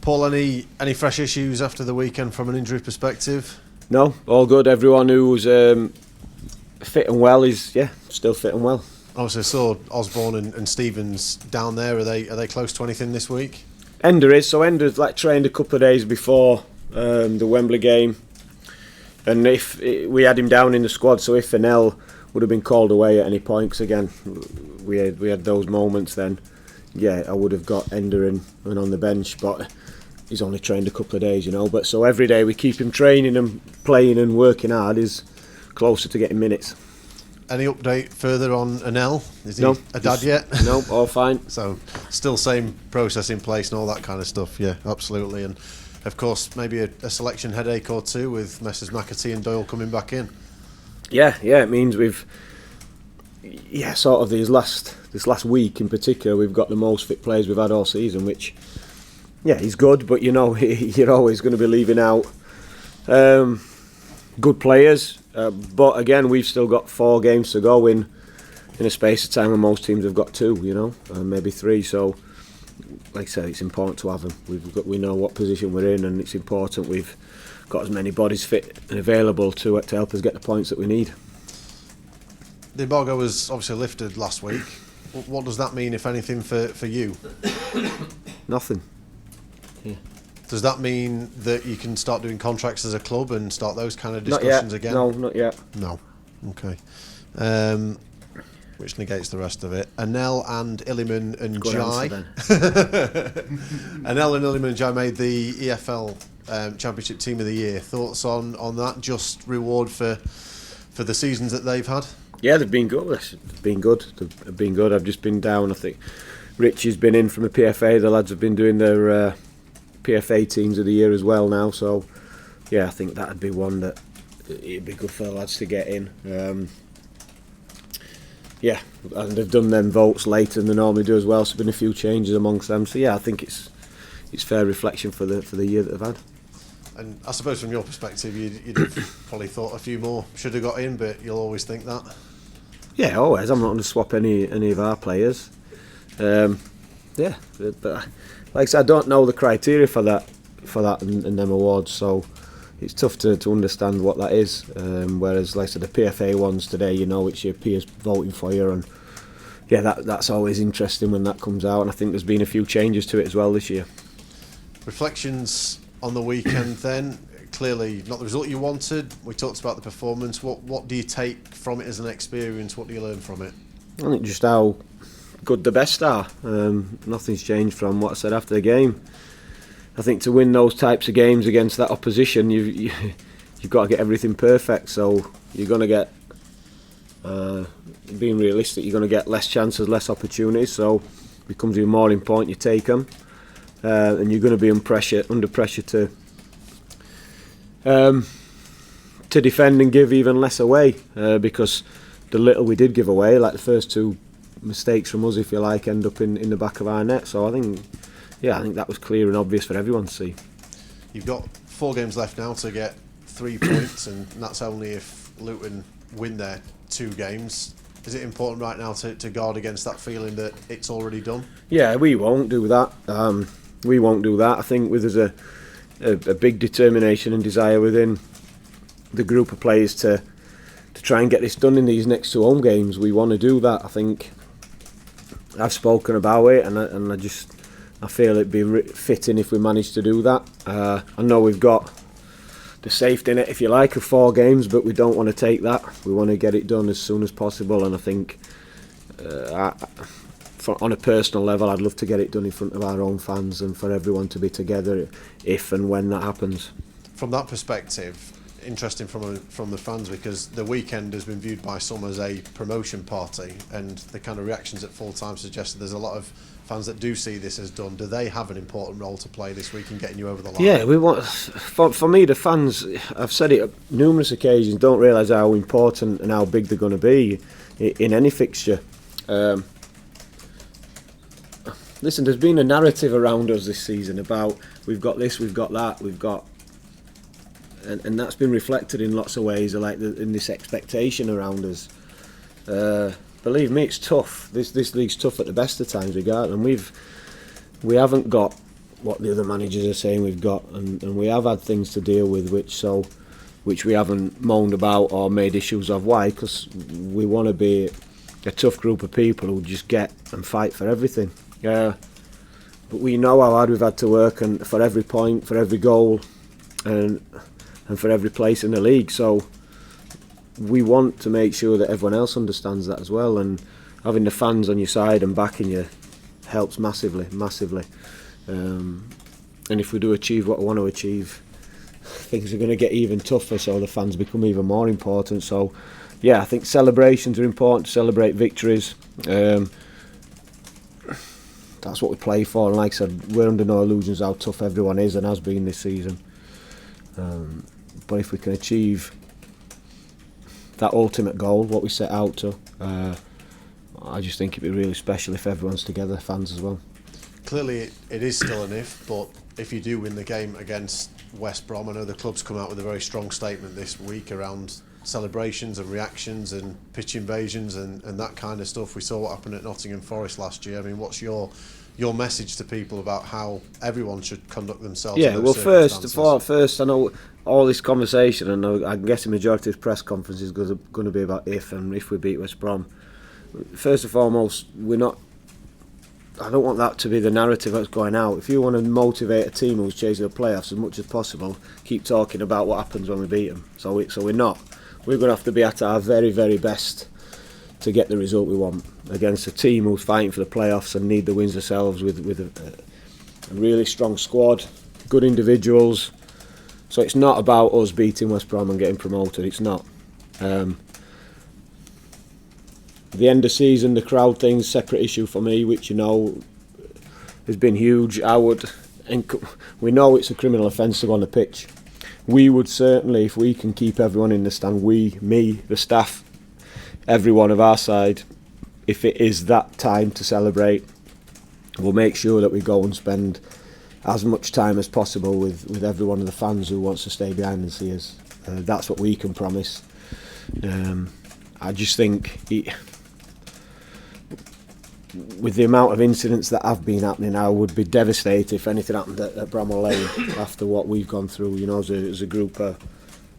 Paul, any fresh issues after the weekend from an injury perspective? No, all good. Everyone who's fit and well is still fit and well. Obviously, I saw Osborne and Stevens down there. Are they close to anything this week? Ender is. So Ender's trained a couple of days before the Wembley game, and if we had him down in the squad, so if Fennell would have been called away at any point, 'cause again we had those moments, then I would have got Ender and on the bench, but he's only trained a couple of days, But so every day we keep him training and playing and working hard is closer to getting minutes. Any update further on Anel? Is he No, a dad yet? No, all fine. So still same process in place and all that kind of stuff. Yeah, absolutely. And of course, maybe a selection headache or two with Messrs McAtee and Doyle coming back in. Yeah, it means we've sort of this last week in particular, we've got the most fit players we've had all season, which he's good, but you're always going to be leaving out good players. But again, we've still got 4 games to go in a space of time when most teams have got 2, maybe 3. So, like I said, it's important to have them. We know what position we're in, and it's important we've got as many bodies fit and available to help us get the points that we need. The embargo was obviously lifted last week. What does that mean, if anything, for you? Nothing. Yeah. Does that mean that you can start doing contracts as a club and start those kind of discussions again? No, not yet. No. Okay. Which negates the rest of it. Anel and Illiman and Jai. Anel and Illiman and Jai made the EFL Championship Team of the Year. Thoughts on that? Just reward for the seasons that they've had? Yeah, they've been good. They've been good. I've just been down. I think Rich has been in from the PFA. The lads have been doing their PFA Teams of the Year as well now. So, I think that'd be one that it'd be good for the lads to get in. And they've done them votes later than they normally do as well. So, there's been a few changes amongst them. So, I think it's fair reflection for the year that they've had. And I suppose from your perspective, you'd have probably thought a few more should have got in, but you'll always think that. Yeah, always. I'm not going to swap any of our players. But like I said, I don't know the criteria for that and them awards, so it's tough to understand what that is. Whereas, like I said, the PFA ones today, it's your peers voting for you, and that's always interesting when that comes out. And I think there's been a few changes to it as well this year. Reflections on the weekend then. Clearly not the result you wanted. We talked about the performance. What do you take from it as an experience? What do you learn from it? I think just how good the best are. Nothing's changed from what I said after the game. I think to win those types of games against that opposition, you've got to get everything perfect. So you're going to get, being realistic, you're going to get less chances, less opportunities. So it becomes even more important you take them, and you're going to be under pressure to defend and give even less away, because the little we did give away, like the first 2 mistakes from us, if you like, end up in the back of our net. So I think that was clear and obvious for everyone to see. You've got 4 games left now to get 3 points, and that's only if Luton win their 2 games. Is it important right now to guard against that feeling that it's already done? Yeah, we won't do that. I think there's a big determination and desire within the group of players to try and get this done in these next 2 home games. We want to do that. I think I've spoken about it, and I feel it'd be fitting if we manage to do that. I know we've got the safety net, if you like, of 4 games, but we don't want to take that. We want to get it done as soon as possible, and I think on a personal level, I'd love to get it done in front of our own fans and for everyone to be together if and when that happens. From that perspective, interesting from the fans, because the weekend has been viewed by some as a promotion party, and the kind of reactions at full time suggest that there's a lot of fans that do see this as done. Do they have an important role to play this week in getting you over the line? Yeah, we want. For me, the fans, I've said it on numerous occasions, don't realise how important and how big they're going to be in any fixture. Listen, there's been a narrative around us this season about we've got this, we've got that, and that's been reflected in lots of ways, in this expectation around us. Believe me, it's tough. This league's tough at the best of times, and we haven't got what the other managers are saying we've got, and we have had things to deal with, which we haven't moaned about or made issues of. Why? Because we want to be a tough group of people who just get and fight for everything. But we know how hard we've had to work, and for every point, for every goal, and for every place in the league. So we want to make sure that everyone else understands that as well, and having the fans on your side and backing you helps massively. And if we do achieve what we want to achieve, things are going to get even tougher, so the fans become even more important. So yeah, I think celebrations are important, to celebrate victories. That's what we play for, and like I said, we're under no illusions how tough everyone is and has been this season. But if we can achieve that ultimate goal, what we set out to, I just think it'd be really special if everyone's together, fans as well. Clearly it is still an if, but if you do win the game against West Brom, I know the club's come out with a very strong statement this week around celebrations and reactions and pitch invasions and that kind of stuff. We saw what happened at Nottingham Forest last year. I mean, what's your message to people about how everyone should conduct themselves? Yeah, well, first, I know all this conversation, and I'm guessing majority of this press conference is going to be about if we beat West Brom. First and foremost, I don't want that to be the narrative that's going out. If you want to motivate a team who's chasing the playoffs as much as possible, keep talking about what happens when we beat them. So we're not. We're going to have to be at our very, very best to get the result we want against a team who's fighting for the playoffs and need the wins themselves with a really strong squad, good individuals. So it's not about us beating West Brom and getting promoted. It's not. The end of season, the crowd thing's a separate issue for me, which has been huge. We know it's a criminal offence to go on the pitch. We would certainly, if we can keep everyone in the stand, the staff, everyone of our side, if it is that time to celebrate, we'll make sure that we go and spend as much time as possible with every one of the fans who wants to stay behind and see us. That's what we can promise. I just think with the amount of incidents that have been happening, I would be devastated if anything happened at Bramall Lane after what we've gone through. As a group of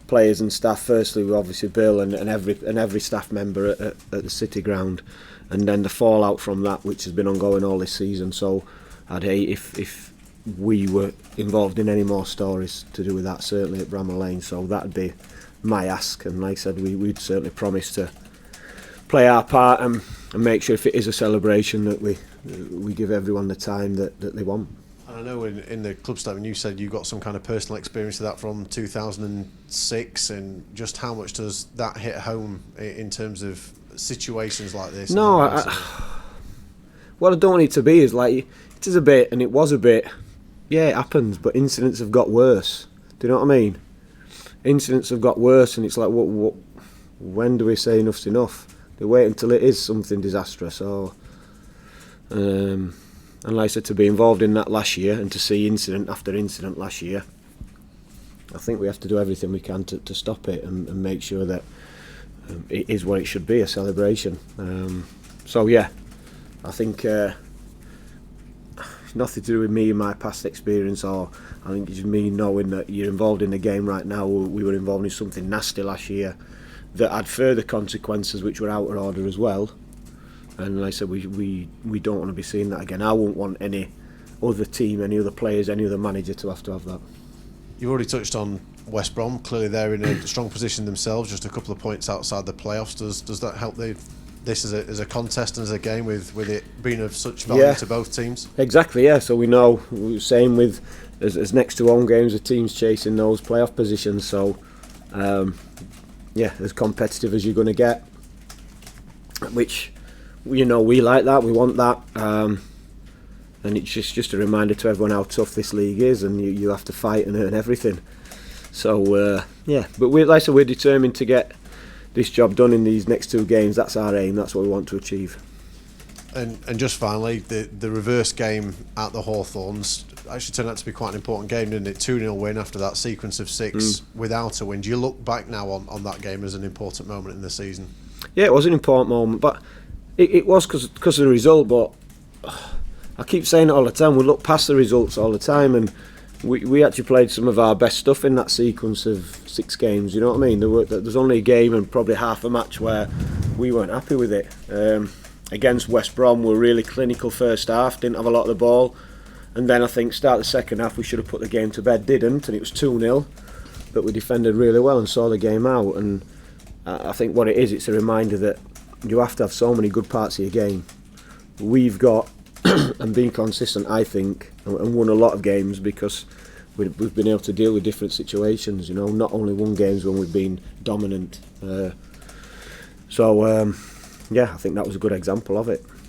players and staff. Firstly, with obviously Bill and every staff member at the City Ground, and then the fallout from that, which has been ongoing all this season. So I'd hate if we were involved in any more stories to do with that. Certainly at Bramall Lane. So that'd be my ask, and like I said, we'd certainly promise to play our part and make sure if it is a celebration that we give everyone the time that they want. And I know in the club statement you said you got some kind of personal experience of that from 2006, and just how much does that hit home in terms of situations like this? No, what I don't want it to be is like, it is a bit, and it was a bit, yeah, it happens, but incidents have got worse. Do you know what I mean? Incidents have got worse, and it's like, what? When do we say enough's enough? They wait until it is something disastrous. Or, and like I said, to be involved in that last year and to see incident after incident last year, I think we have to do everything we can to stop it and make sure that it is what it should be, a celebration. So yeah, I think it's nothing to do with me and my past experience, or I think it's me knowing that you're involved in the game right now. We were involved in something nasty last year that had further consequences which were out of order as well, and like I said, we don't want to be seeing that again. I won't want any other team, any other players, any other manager to have that. You've already touched on West Brom. Clearly they're in a strong position themselves, just a couple of points outside the playoffs. Does that help this as a contest and as a game with it being of such value to both teams? Exactly, yeah. So we know, same with as next to home games, the teams chasing those playoff positions. So yeah, as competitive as you're going to get, which we like that, we want that, and it's just a reminder to everyone how tough this league is, and you have to fight and earn everything. So yeah, but like I said, we're determined to get this job done in these next two games. That's our aim, that's what we want to achieve. And just finally, the reverse game at the Hawthorns actually turned out to be quite an important game, didn't it? 2-0 win after that sequence of 6 without a win. Do you look back now on that game as an important moment in the season? Yeah, it was an important moment, but it was because of the result. But I keep saying it all the time, we look past the results all the time, and we actually played some of our best stuff in that sequence of 6 games, you know what I mean? There's only a game and probably half a match where we weren't happy with it. Against West Brom, we were really clinical first half, didn't have a lot of the ball, and then I think start the second half we should have put the game to bed, didn't, and it was 2-0, but we defended really well and saw the game out. And I think what it is, it's a reminder that you have to have so many good parts of your game. We've got and been consistent, I think, and won a lot of games because we've been able to deal with different situations, you know, not only won games when we've been dominant. Yeah, I think that was a good example of it.